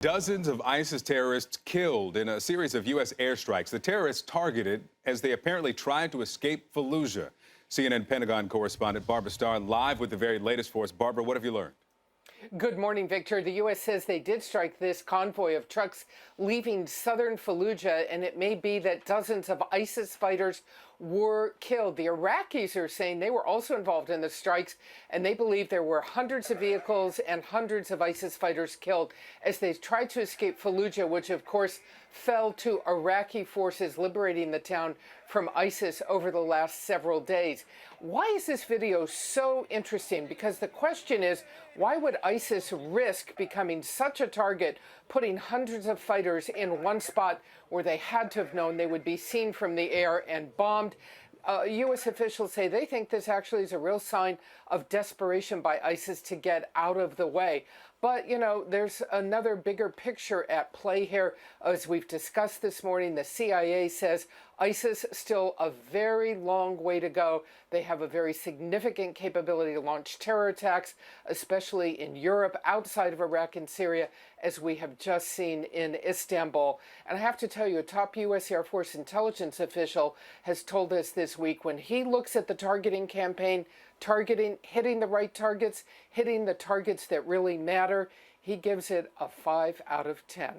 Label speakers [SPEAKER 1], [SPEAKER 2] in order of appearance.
[SPEAKER 1] Dozens of ISIS terrorists killed in a series of U.S. airstrikes. The terrorists targeted as they apparently tried to escape Falluja. CNN Pentagon correspondent Barbara Starr live with the very latest for us. Barbara, what have you learned?
[SPEAKER 2] Good morning, Victor. The U.S. says they did strike this convoy of trucks leaving southern Falluja, and it may be that dozens of ISIS fighters were killed. The Iraqis are saying they were also involved in the strikes, and they believe there were hundreds of vehicles and hundreds of ISIS fighters killed as they tried to escape Falluja, which, of course, fell to Iraqi forces liberating the town from ISIS over the last several days. Why is this video so interesting? Because the question is, why would ISIS risk becoming such a target, putting hundreds of fighters in one spot where they had to have known they would be seen from the air and bombed? U.S. officials say they think this actually is a real sign of desperation by ISIS to get out of the way. But, you know, there's another bigger picture at play here. As we've discussed this morning, the CIA says ISIS still a very long way to go. They have a very significant capability to launch terror attacks, especially in Europe, outside of Iraq and Syria, as we have just seen in Istanbul. And I have to tell you, a top U.S. Air Force intelligence official has told us this week when he looks at the targeting campaign, hitting the right targets, hitting the targets that really matter, he gives it a 5 out of 10.